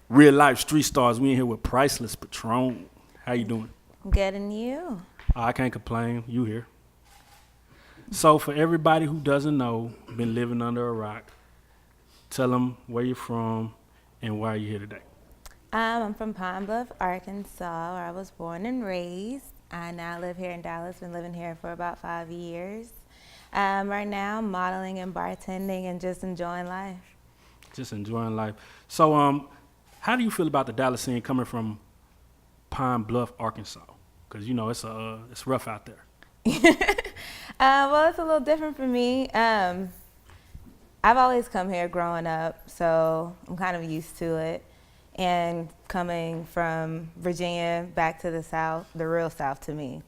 Real life street stars. We in here with Priceless Patron. How you doing? Good, and you? I can't complain. You here. So for everybody who doesn't know, been living under a rock, tell them where you're from and why you're here today. I'm from Pine Bluff, Arkansas, where I was born and raised. I now live here in Dallas. Been living here for about 5 years. Right now, I'm modeling and bartending and just enjoying life. Just enjoying life. So how do you feel about the Dallas scene coming from Pine Bluff, Arkansas? Because, you know, it's rough out there. Well, it's a little different for me. I've always come here growing up, so I'm kind of used to it. And coming from Virginia back to the South, the real South to me,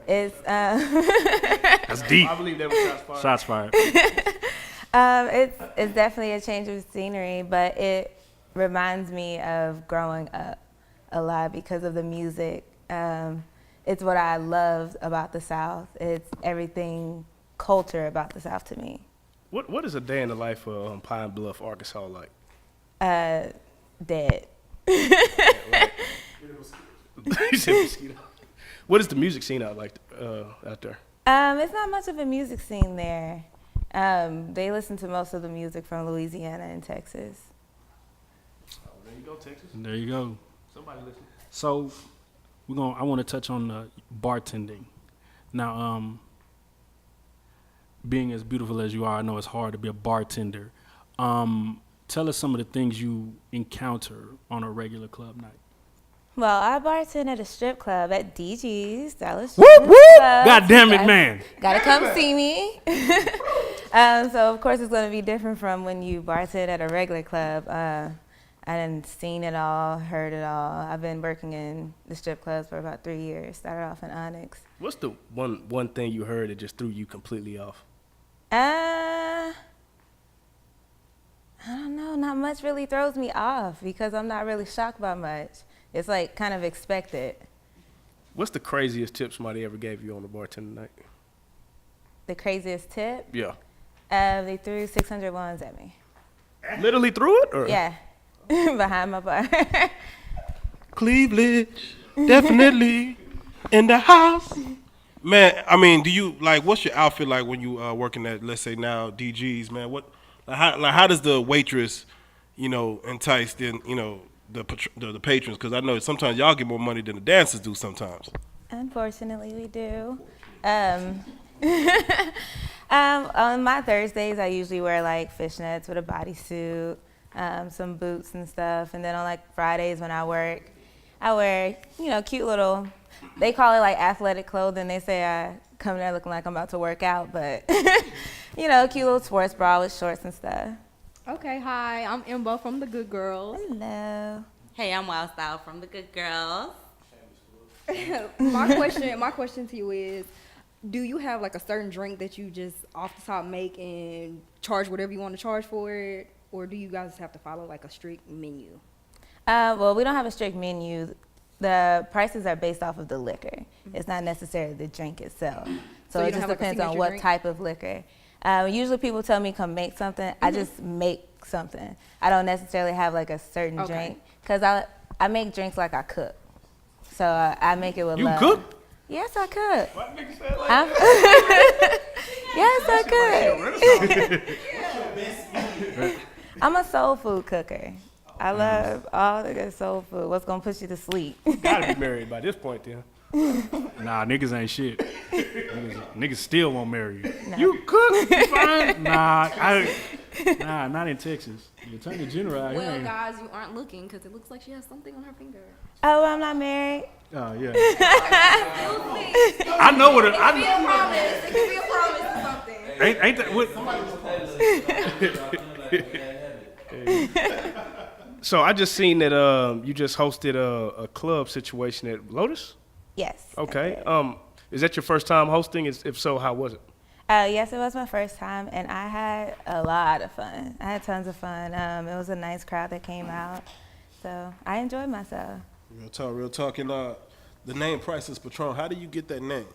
it's That's deep. I believe that was Shots fired. it's definitely a change of scenery, but it reminds me of growing up a lot because of the music. It's what I love about the South. It's everything culture about the South to me. What is a day in the life of Pine Bluff, Arkansas like? Dead. You said mosquito. What is the music scene out there? It's not much of a music scene there. They listen to most of the music from Louisiana and Texas. Oh, there you go, Texas. There you go. Somebody listen. So I want to touch on bartending. Now, being as beautiful as you are, I know it's hard to be a bartender. Tell us some of the things you encounter on a regular club night. Well, I bartend at a strip club at DG's, Dallas. Whoop, Strip whoop! Club. God damn it, Guys man. Gotta come see me. So, of course, it's gonna be different from when you bartend at a regular club. I done seen it all, heard it all. I've been working in the strip clubs for about 3 years. Started off in Onyx. What's the one thing you heard that just threw you completely off? I don't know, not much really throws me off because I'm not really shocked by much. It's like kind of expected. What's the craziest tip somebody ever gave you on the bartender night? The craziest tip? Yeah. They threw 600 ones at me. Literally threw it? Or? Yeah, behind my bar. Cleveland, definitely in the house. Man, I mean, do you what's your outfit like when you working at, let's say now DG's, man? How does the waitress, entice the patrons? Because I know sometimes y'all get more money than the dancers do sometimes. Unfortunately, we do. On my Thursdays, I usually wear like fishnets with a bodysuit, some boots and stuff. And then on like Fridays when I work, I wear, cute little, they call it like athletic clothing. They say I come there looking like I'm about to work out, but cute little sports bra with shorts and stuff. Okay, hi, I'm Imbo from The Good Girls. Hello. Hey, I'm Wild Style from The Good Girls. My question to you is, do you have like a certain drink that you just off the top make and charge whatever you want to charge for it, or do you guys have to follow like a strict menu? Well, we don't have a strict menu. The prices are based off of the liquor. Mm-hmm. It's not necessarily the drink itself. So it just depends on what type of liquor. Usually people tell me come make something. Mm-hmm. I just make something. I don't necessarily have like a certain drink because I make drinks like I cook. So I make it with love. You cook? Yes, I cook. Why niggas say it like that? Yes, I cook. I'm a soul food cooker. I love all the good soul food. What's gonna put you to sleep? Gotta be married by this point, then. Nah, niggas ain't shit. Niggas still won't marry you. No. You cook? You fine? Nah, not in Texas. The Attorney General out here Well, ain't- guys, you aren't looking because it looks like she has something on her finger. Oh, I'm not married. Oh, yeah. I I know what It could be a promise. It could be a promise or something. ain't that what? So I just seen that you just hosted a club situation at Lotus. Yes. Okay. Is that your first time hosting? If so, how was it? Yes, it was my first time, and I had a lot of fun. I had tons of fun. It was a nice crowd that came out, so I enjoyed myself. Real talk. And the name Priceless Patron, how do you get that name?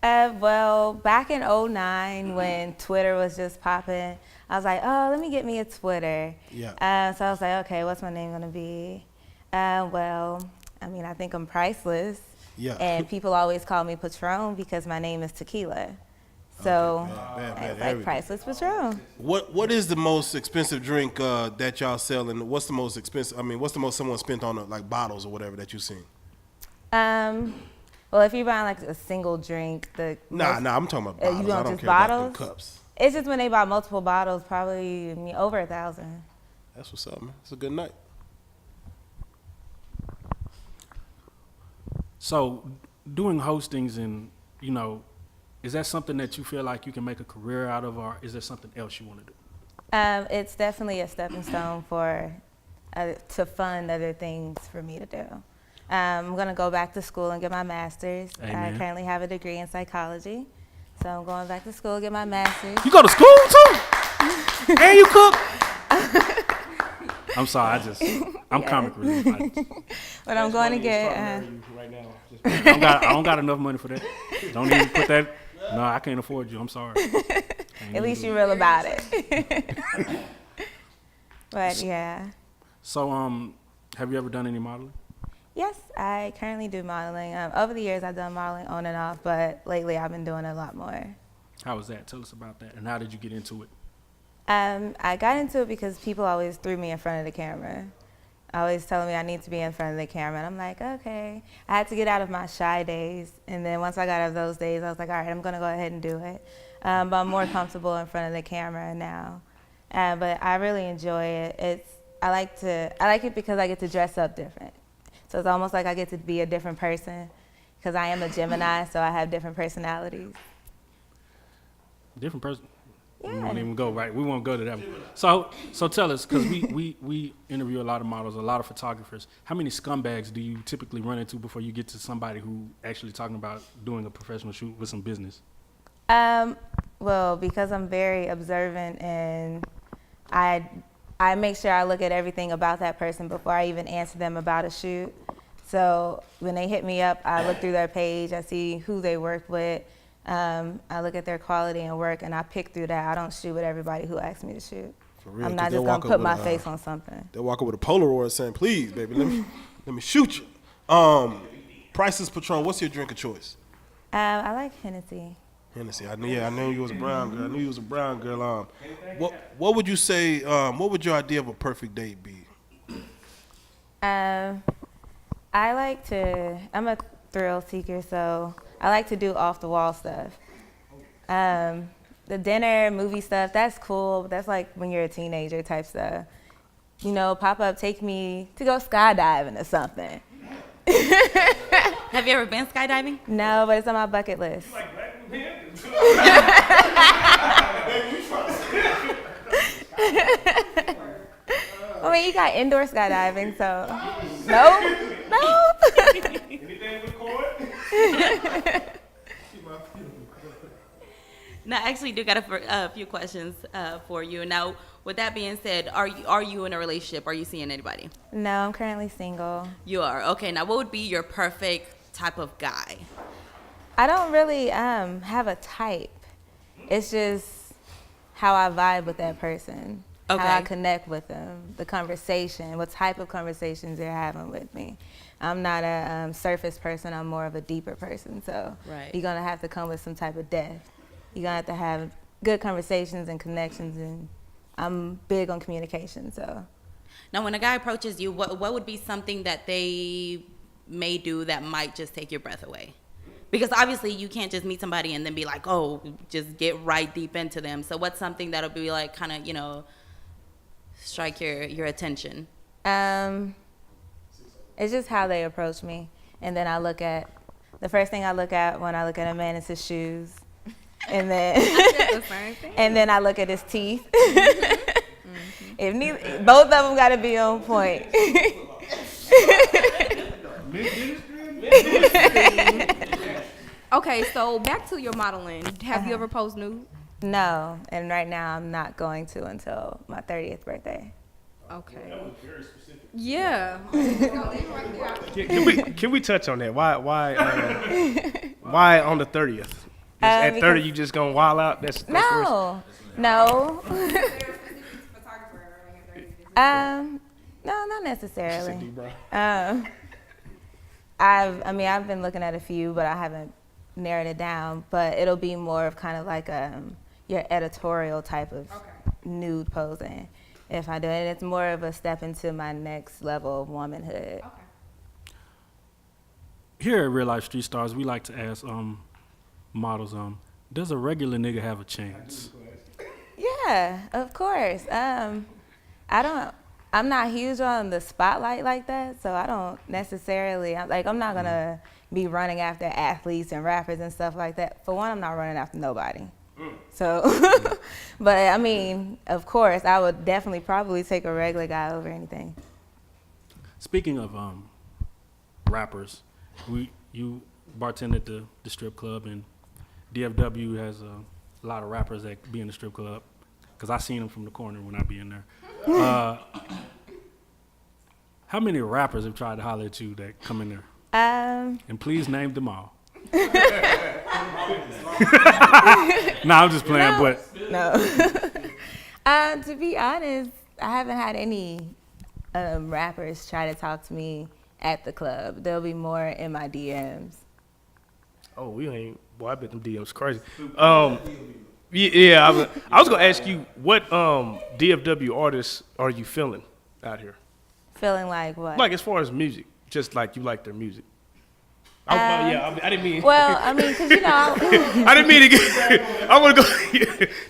Well, back in '09 when Twitter was just popping, I was like, oh, let me get me a Twitter. Yeah. So I was like, okay, what's my name going to be? Well, I mean, I think I'm Priceless. Yeah. And people always call me Patron because my name is Tequila. So it's like Priceless Patron. What is the most expensive drink that y'all sell, and what's the most expensive? I mean, what's the most someone spent on like bottles or whatever that you've seen? Well, if you're buying like a single drink, Nah, I'm talking about bottles. You don't I don't just care bottles? about the cups. It's just when they buy multiple bottles, probably over 1,000. That's what's up, man. It's a good night. So, doing hostings and, is that something that you feel like you can make a career out of, or is there something else you want to do? It's definitely a stepping stone to fund other things for me to do. I'm going to go back to school and get my master's. Amen. I currently have a degree in psychology. So I'm going back to school, get my master's. You go to school too? And you cook? I'm sorry, I'm comic relief. But I'm going to get... right now. I don't got enough money for that. Don't even put that. No, I can't afford you. I'm sorry. At least you're real about it. But yeah. So, have you ever done any modeling? Yes, I currently do modeling. Over the years, I've done modeling on and off, but lately I've been doing a lot more. How was that? Tell us about that. And how did you get into it? I got into it because people always threw me in front of the camera. Always telling me I need to be in front of the camera. And I'm like, okay. I had to get out of my shy days. And then once I got out of those days, I was like, all right, I'm going to go ahead and do it. But I'm more comfortable in front of the camera now. But I really enjoy it. I like it because I get to dress up different. So it's almost like I get to be a different person because I am a Gemini, so I have different personalities. Different person? Yeah. We won't even go, right? We won't go to that one. So tell us, because we interview a lot of models, a lot of photographers. How many scumbags do you typically run into before you get to somebody who actually talking about doing a professional shoot with some business? Well, because I'm very observant and I make sure I look at everything about that person before I even answer them about a shoot. So when they hit me up, I look through their page, I see who they work with, I look at their quality and work, and I pick through that. I don't shoot with everybody who asks me to shoot. For real, I'm not just gonna put my face on something. They'll walk up with a Polaroid saying, please, baby, let me shoot you. Priceless Patron, what's your drink of choice? I like Hennessy. Hennessy. I knew you was a brown girl. What would you say? What would your idea of a perfect date be? I'm a thrill seeker, so I like to do off the wall stuff. The dinner, movie stuff, that's cool. But that's like when you're a teenager type stuff. Pop up, take me to go skydiving or something. Have you ever been skydiving? No, but it's on my bucket list. I mean, you got indoor skydiving, so no. Anything record? Now, I actually do got a few questions for you. Now, with that being said, are you in a relationship? Are you seeing anybody? No, I'm currently single. You are. Okay, now what would be your perfect type of guy? I don't really have a type. It's just how I vibe with that person, Okay. how I connect with them, the conversation, what type of conversations they're having with me. I'm not a surface person. I'm more of a deeper person. So Right. you're going to have to come with some type of depth. You're going to have to have good conversations and connections, and I'm big on communication. So Now, when a guy approaches you, what would be something that they may do that might just take your breath away? Because obviously you can't just meet somebody and then be like, oh, just get right deep into them. So what's something that'll be like kind of, strike your attention? It's just how they approach me. And then the first thing I look at when I look at a man is his shoes. And then The same thing. and then I look at his teeth. If both of them got to be on point. Okay, so back to your modeling. Have you ever posed nude? No, and right now I'm not going to until my 30th birthday. Okay. Yeah. Can we touch on that? Why on the 30th? At 30, because- you just gonna wild out? That's No. No, not necessarily. I've been looking at a few, but I haven't narrowed it down. But it'll be more of kind of like your editorial type of nude posing. If I do it, it's more of a step into my next level of womanhood. Here at Real Life Street Stars, we like to ask models, does a regular nigga have a chance? Yeah, of course. I'm not huge on the spotlight like that, so I don't necessarily, I'm not gonna be running after athletes and rappers and stuff like that. For one, I'm not running after nobody. So, but I mean, of course, I would definitely probably take a regular guy over anything. Speaking of rappers, you bartend at the strip club, and DFW has a lot of rappers that be in the strip club, because I seen them from the corner when I be in there. How many rappers have tried to holler at you that come in there? And please name them all. Nah, I'm just playing, No. To be honest, I haven't had any rappers try to talk to me at the club. There'll be more in my DMs. Oh, we ain't. Boy, I bet them DMs crazy. Yeah. I was gonna ask you, what DFW artists are you feeling out here? Feeling like what? Like as far as music, just like you like their music. I didn't mean. Well, I mean, because I didn't mean to get. I want to go.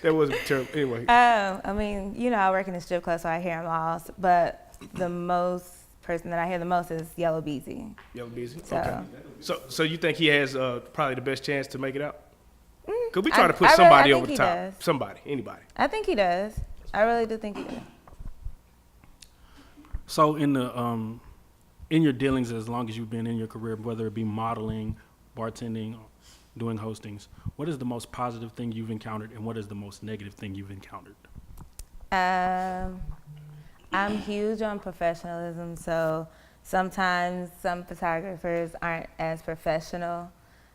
That wasn't terrible. Anyway. I mean, I work in a strip club, so I hear them all. But the person that I hear the most is Yellow Beezy. Yellow Beezy. So. Okay. So you think he has probably the best chance to make it out? Because we I try to put really- somebody I over think the he top. does. Somebody, anybody. I think he does. I really do think he does. So in your dealings, as long as you've been in your career, whether it be modeling, bartending, doing hostings, what is the most positive thing you've encountered, and what is the most negative thing you've encountered? I'm huge on professionalism, so sometimes some photographers aren't as professional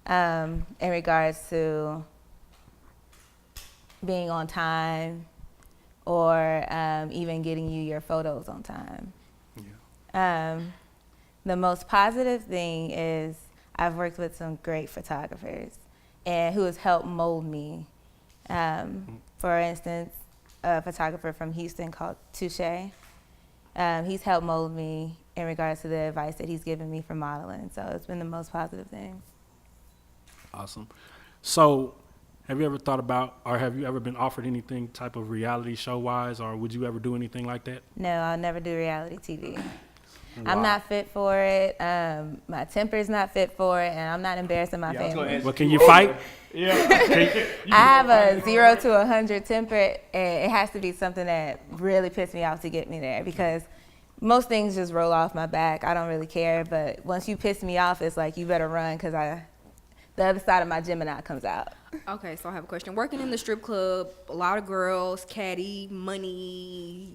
in regards to being on time or even getting you your photos on time. Yeah. The most positive thing is I've worked with some great photographers and who has helped mold me. For instance, a photographer from Houston called Touche. He's helped mold me in regards to the advice that he's given me for modeling. So it's been the most positive thing. Awesome. So have you ever thought about, or have you ever been offered anything type of reality show wise, or would you ever do anything like that? No, I'll never do reality TV. Wow. I'm not fit for it. My temper's not fit for it, and I'm not embarrassing my family. Well, can you fight? I have a 0 to 100 temper, and it has to be something that really pisses me off to get me there, because most things just roll off my back. I don't really care, but once you piss me off, it's like you better run, because the other side of my Gemini comes out. Okay, so I have a question. Working in the strip club, a lot of girls, caddy, money,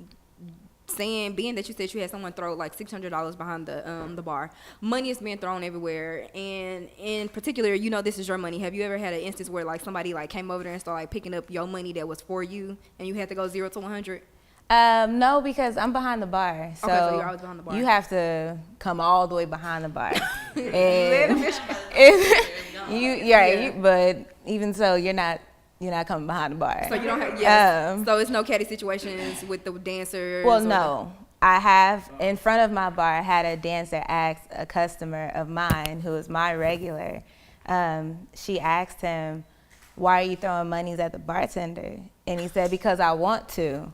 being that you said you had someone throw like $600 behind the bar, money is being thrown everywhere, and in particular, this is your money. Have you ever had an instance where like somebody like came over there and started like picking up your money that was for you, and you had to go 0 to 100? No, because I'm behind the bar. So, Okay, so you're always behind the bar. You have to come all the way behind the bar. But even so, you're not coming behind the bar. So you don't have, so it's no caddy situations with the dancers? Well, no. I have, in front of my bar, I had a dancer ask a customer of mine who is my regular. She asked him, "Why are you throwing monies at the bartender?" And he said, "Because I want to."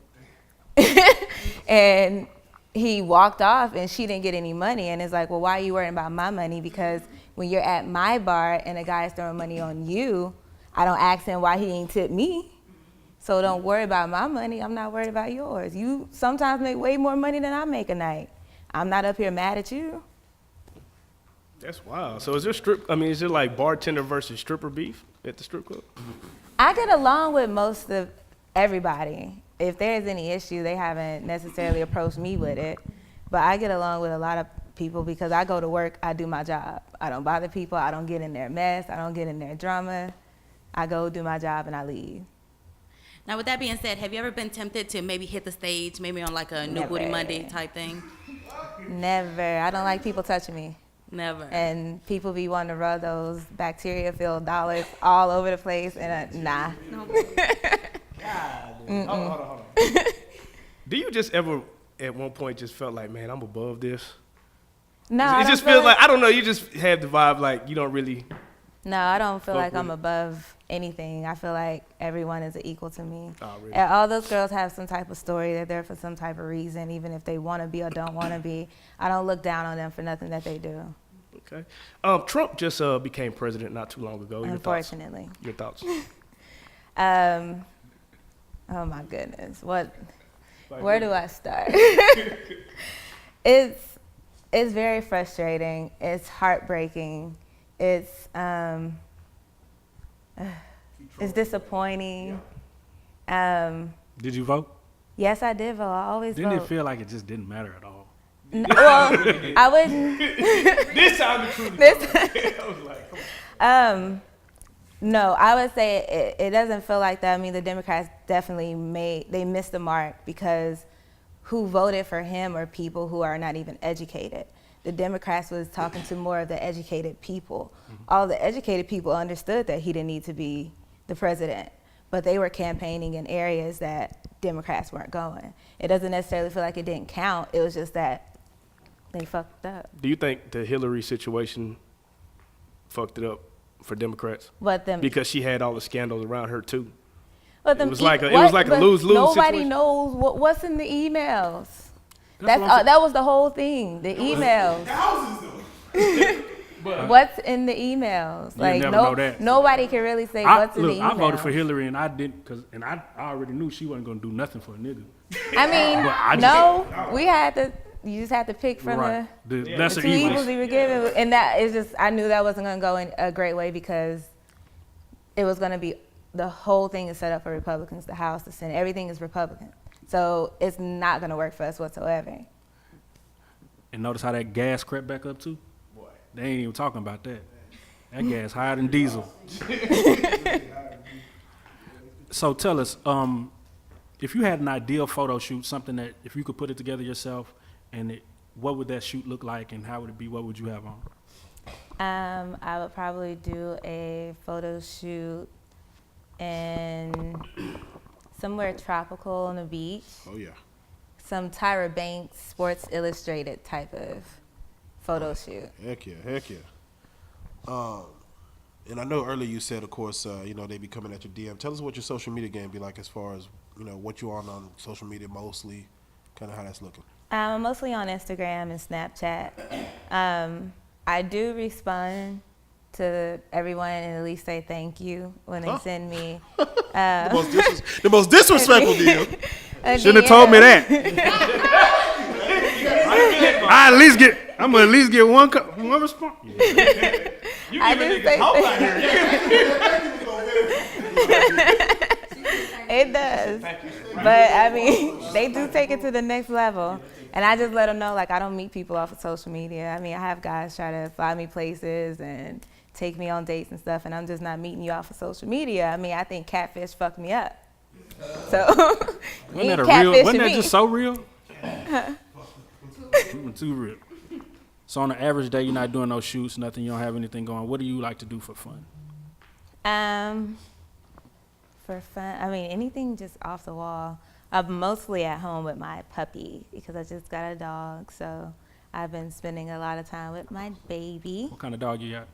And he walked off, and she didn't get any money. And it's like, well, why are you worrying about my money? Because when you're at my bar and a guy's throwing money on you, I don't ask him why he ain't tip me. So don't worry about my money. I'm not worried about yours. You sometimes make way more money than I make a night. I'm not up here mad at you. That's wild. So is there like bartender versus stripper beef at the strip club? I get along with most of everybody. If there's any issue, they haven't necessarily approached me with it. But I get along with a lot of people because I go to work, I do my job. I don't bother people, I don't get in their mess, I don't get in their drama. I go do my job and I leave. Now, with that being said, have you ever been tempted to maybe hit the stage, maybe on like a New Booty Never. Monday type thing? Never. I don't like people touching me. Never. And people be wanting to rub those bacteria-filled dollars all over the place, and nah. Hold on. Do you just ever, at one point, just felt like, man, I'm above this? No, It just feels like, I don't know, you just have the vibe like you don't really. No, I don't feel Fuck like with I'm it. above anything. I feel like everyone is equal to me. Oh, really? And all those girls have some type of story. They're there for some type of reason, even if they want to be or don't want to be. I don't look down on them for nothing that they do, Okay. Trump just became president not too long ago. unfortunately. Your thoughts? Oh my goodness. Where do I start? It's very frustrating. It's heartbreaking. It's disappointing. Did you vote? Yes, I did vote. I always Didn't vote. it feel like it just didn't matter at all? Well, I wouldn't. This sounded true. I was like, come on. No, I would say it doesn't feel like that. I mean, the Democrats definitely missed the mark because who voted for him are people who are not even educated. The Democrats was talking to more of the educated people. All the educated people understood that he didn't need to be the president, but they were campaigning in areas that Democrats weren't going. It doesn't necessarily feel like it didn't count. It was just that they fucked up. Do you think the Hillary situation fucked it up for Democrats? But Because she had all the scandals around her too. But It was like a lose-lose Nobody situation. knows what's in the emails. That's what I'm That was the whole thing. The emails. What's in the emails? You Like never know that. nobody can really say what's in the emails. I voted for Hillary and I didn't, and I already knew she wasn't gonna do nothing for a nigga. I mean, But I just- no, we had to. You just had to pick from Right. The the lesser two evils evils. we were given, and that is just. I knew that wasn't going to go in a great way because it was going to be the whole thing is set up for Republicans, the House, the Senate, everything is Republican, so it's not going to work for us whatsoever. And notice how that gas crept back up too? They ain't even talking about that. That gas higher than diesel. So tell us, if you had an ideal photo shoot, something that if you could put it together yourself, and what would that shoot look like, and how would it be? What would you have on? I would probably do a photo shoot in somewhere tropical on the beach. Oh yeah. Some Tyra Banks Sports Illustrated type of photo shoot. Heck yeah. And I know earlier you said, of course, they be coming at your DM. Tell us what your social media game be like as far as, what you on social media mostly, kind of how that's looking. I'm mostly on Instagram and Snapchat. I do respond to everyone and at least say thank you when they send me. The most disrespectful deal. Shouldn't have told me that. I'm gonna at least get one response. I do say it does, but I mean, they do take it to the next level, and I just let them know like I don't meet people off of social media. I mean, I have guys try to fly me places and take me on dates and stuff, and I'm just not meeting you off of social media. I mean, I think catfish fucked me up. So Wasn't that just so real? Too real. So on an average day, you're not doing no shoots, nothing. You don't have anything going. What do you like to do for fun? For fun, I mean, anything just off the wall. I'm mostly at home with my puppy because I just got a dog. So I've been spending a lot of time with my baby. What kind of dog you got?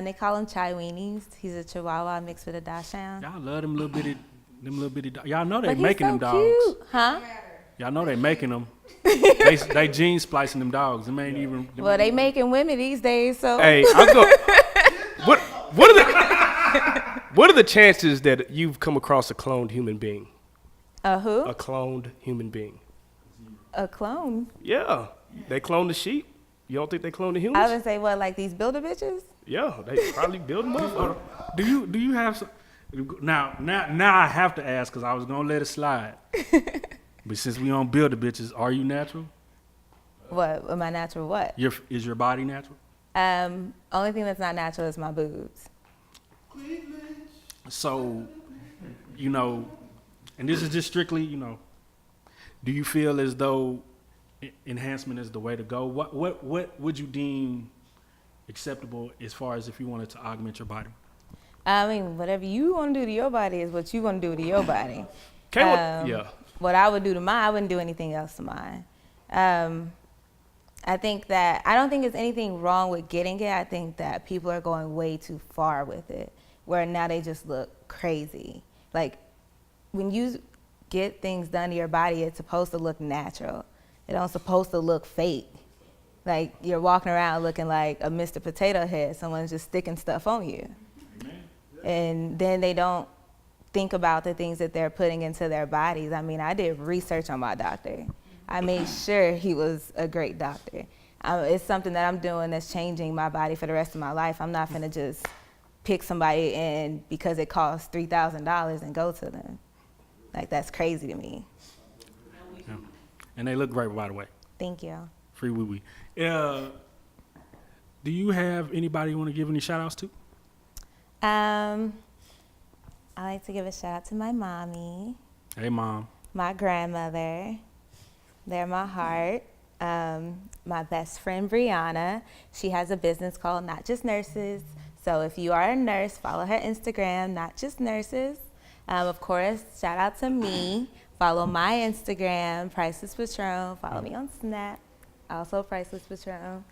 They call him Chai Weenies. He's a Chihuahua mixed with a Dachshund. Y'all love them little bitty dogs. Y'all know they But he's making so them dogs. cute. Huh? Y'all know they making them. they gene splicing them dogs. Them ain't even. Well, they making women these days, so. Hey, I go. What are the chances that you've come across a cloned human being? A who? A cloned human being. A clone. Yeah, they cloned the sheep. You don't think they cloned the I humans? would say what, like these builder bitches? Yeah, they probably build them up. Do you have some? Now I have to ask because I was gonna let it slide. But since we on builder bitches, are you natural? What? Am I natural? What? Is your body natural? Only thing that's not natural is my boobs. So, you know, and this is just strictly, you know, do you feel as though enhancement is the way to go? What would you deem acceptable as far as if you wanted to augment your body? I mean, whatever you want to do to your body is what you want to do to your body. Yeah. What I would do to mine, I wouldn't do anything else to mine. I think that, I don't think there's anything wrong with getting it. I think that people are going way too far with it, where now they just look crazy. Like, when you get things done to your body, it's supposed to look natural. It don't supposed to look fake. Like, you're walking around looking like a Mr. Potato Head. Someone's just sticking stuff on you. And then they don't think about the things that they're putting into their bodies. I mean, I did research on my doctor. I made sure he was a great doctor. It's something that I'm doing that's changing my body for the rest of my life. I'm not gonna just pick somebody in because it costs $3,000 and go to them. Like, that's crazy to me. Yeah. And they look great, by the way. Thank you. Free wee wee. Do you have anybody you want to give any shout outs to? I like to give a shout out to my mommy, Hey, Mom. my grandmother. They're my heart. My best friend, Brianna. She has a business called Not Just Nurses. So if you are a nurse, follow her Instagram, Not Just Nurses. Of course, shout out to me. Follow my Instagram, Priceless Patron. Follow me on Snap, also Priceless Patron.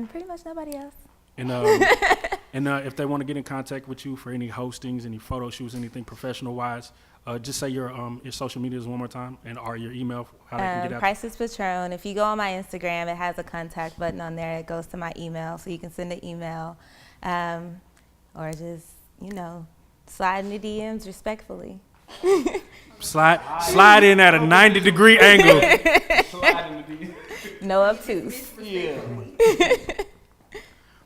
Pretty much nobody else. And if they want to get in contact with you for any hostings, any photo shoots, anything professional wise, just say your social medias one more time or your email, how they can get out. Priceless Patron. If you go on my Instagram, it has a contact button on there. It goes to my email, so you can send an email, or just, you know, slide in the DMs respectfully. Slide in at a 90-degree angle. No obtuse. Yeah.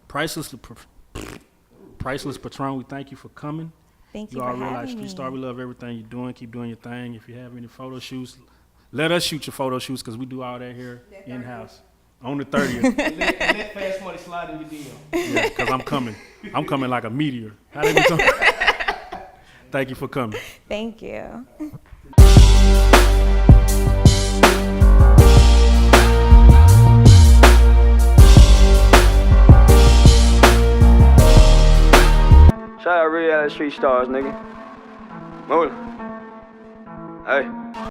Priceless Patron, we thank you for coming. Thank you You for are Real Life having Street me. Star. We love everything you're doing. Keep doing your thing. If you have any photo shoots, let us shoot your photo shoots because we do all that here in-house. On the 30th. Let Fast Money slide in your DM. Yeah, because I'm coming. I'm coming like a meteor. How did we come? Thank you for coming. Thank you. Shout out Reallyfe Street Stars, nigga. Move it. Hey.